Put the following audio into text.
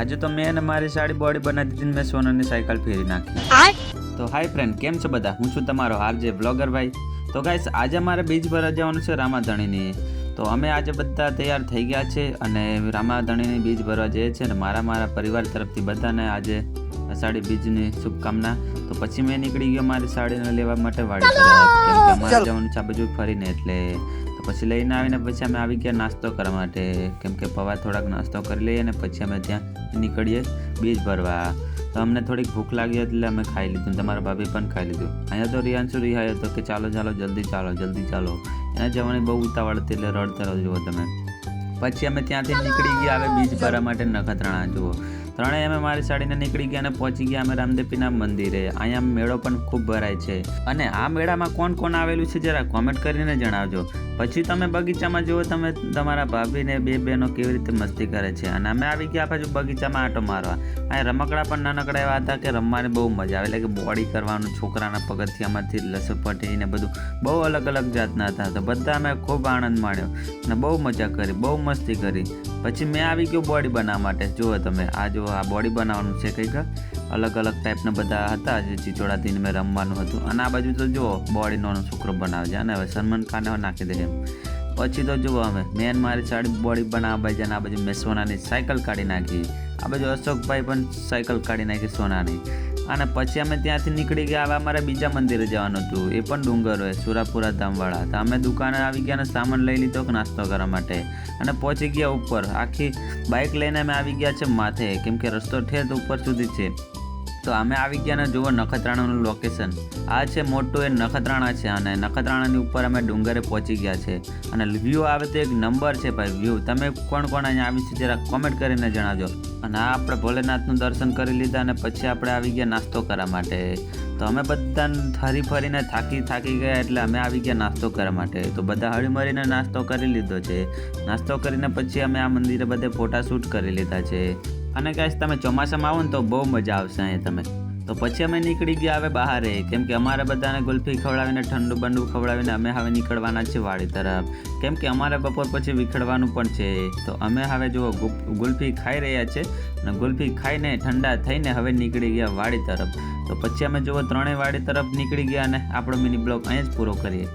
આજે તો મેં અને મારી સાડી બોડી બનાવી દીધી ને મેં સોનાની સાયકલ ફેરી નાખી. તો હાય ફ્રેન્ડ, કેમ છો બધા? હું છું તમારો આરજે વ્લોગર ભાઈ. તો ગાઈસ, આજે મારે બીચ ભરવા જવાનું છે રામાધણીની. તો અમે આજે બધા તૈયાર થઈ ગયા છે અને રામાધણીની બીચ ભરવા જઈએ છીએ અને મારા પરિવાર તરફથી બધાને આજે અષાઢી બીજની શુભકામના. તો પછી મેં નીકળી ગયો મારી સાડીને લેવા માટે વાડી તરફ, કેમ કે અમારે જવાનું છે આ બાજુ ફરીને. એટલે તો પછી લઈને આવીને પછી અમે આવી ગયા નાસ્તો કરવા માટે, કેમ કે પૌવા થોડાક નાસ્તો કરી લઈએ અને પછી અમે ત્યાં નીકળીએ બીજ ભરવા. તો અમને થોડીક ભૂખ લાગી એટલે અમે ખાઈ લીધું, તમારા ભાભી પણ ખાઈ લીધું. અહીંયા તો રિયાંશુ રિહાયો હતો કે ચાલો જલ્દી ચાલો. એને જવાની બહુ ઉતાવળ હતી એટલે રડતા જુઓ તમે. પછી અમે ત્યાંથી નીકળી ગયા હવે બીજ ભરવા માટે નખત્રાણા. જુઓ, ત્રણેય અમે મારી સાડીને નીકળી ગયા અને પહોંચી ગયા અમે રામદેવપીરના મંદિરે. અહીંયા મેળો પણ ખૂબ ભરાય છે અને આ મેળામાં કોણ આવેલું છે જરા કોમેન્ટ કરીને જણાવજો. પછી તમે બગીચામાં જુઓ, તમે તમારા ભાભીને બે બહેનો કેવી રીતે મસ્તી કરે છે. અને અમે આવી ગયા પાછું બગીચામાં આંટો મારવા. અહીંયા રમકડા પણ નાનકડા એવા હતા કે રમવાની બહુ મજા આવે, એટલે કે બોડી કરવાનું, છોકરાના પગથિયામાંથી લસપટી ને બધું બહુ અલગ જાતના હતા. તો બધા અમે ખૂબ આનંદ માણ્યો અને બહુ મજા કરી, બહુ મસ્તી કરી. પછી મેં આવી ગયો બોડી બનાવવા માટે. જુઓ તમે, આ બોડી બનાવવાનું છે, કંઈક અલગ ટાઈપના બધા હતા જે ચીચોડાથી મેં રમવાનું હતું. અને આ બાજુ તો જુઓ બોડીનો છોકરો બનાવે છે અને હવે સલમાન ખાને નાખી દે એમ. પછી તો જુઓ અમે મેન મારી સાડી બોડી બનાવવા બાજુ અને આ બાજુ મેં સોનાની સાયકલ કાઢી નાખી. આ બાજુ અશોકભાઈ પણ સાયકલ કાઢી નાખી સોનાની. અને પછી અમે ત્યાંથી નીકળી ગયા. હવે અમારે બીજા મંદિરે જવાનું હતું, એ પણ ડુંગર હોય, સુરાપુરા ધામવાળા. તો અમે દુકાને આવી ગયા અને સામાન લઈ લીધો નાસ્તો કરવા માટે અને પહોંચી ગયા ઉપર. આખી બાઇક લઈને અમે આવી ગયા છે માથે, કેમ કે રસ્તો ઠેર ઉપર સુધી છે. તો અમે આવી ગયા ને જુઓ નખત્રાણાનું લોકેશન આ છે, મોટું એ નખત્રાણા છે અને નખત્રાણાની ઉપર અમે ડુંગરે પહોંચી ગયા છે. અને વ્યૂ આવે તો એક નંબર છે ભાઈ વ્યૂ. તમે કોણ અહીંયા આવી છે જરા કોમેન્ટ કરીને જણાવજો. અને આ આપણે ભોલેનાથનું દર્શન કરી લીધા અને પછી આપણે આવી ગયા નાસ્તો કરવા માટે. તો અમે બધા ફરીને થાકી ગયા એટલે અમે આવી ગયા નાસ્તો કરવા માટે. તો બધા હળીમળીને નાસ્તો કરી લીધો છે. નાસ્તો કરીને પછી અમે આ મંદિરે બધે ફોટા શૂટ કરી લીધા છે. અને ગાઈસ, તમે ચોમાસામાં આવો ને તો બહુ મજા આવશે અહીંયા તમે. તો પછી અમે નીકળી ગયા હવે બહારે, કેમ કે અમારે બધાને ગુલ્ફી ખવડાવીને ઠંડુ બંડુ ખવડાવીને અમે હવે નીકળવાના છે વાડી તરફ, કેમ કે અમારે બપોર પછી વિખડવાનું પણ છે. તો અમે હવે જુઓ ગુલ્ફી ખાઈ રહ્યા છે અને ગુલ્ફી ખાઈને ઠંડા થઈને હવે નીકળી ગયા વાડી તરફ. તો પછી અમે જુઓ ત્રણેય વાડી તરફ નીકળી ગયા અને આપણો મિની બ્લોગ અહીંયા જ પૂરો કરીએ.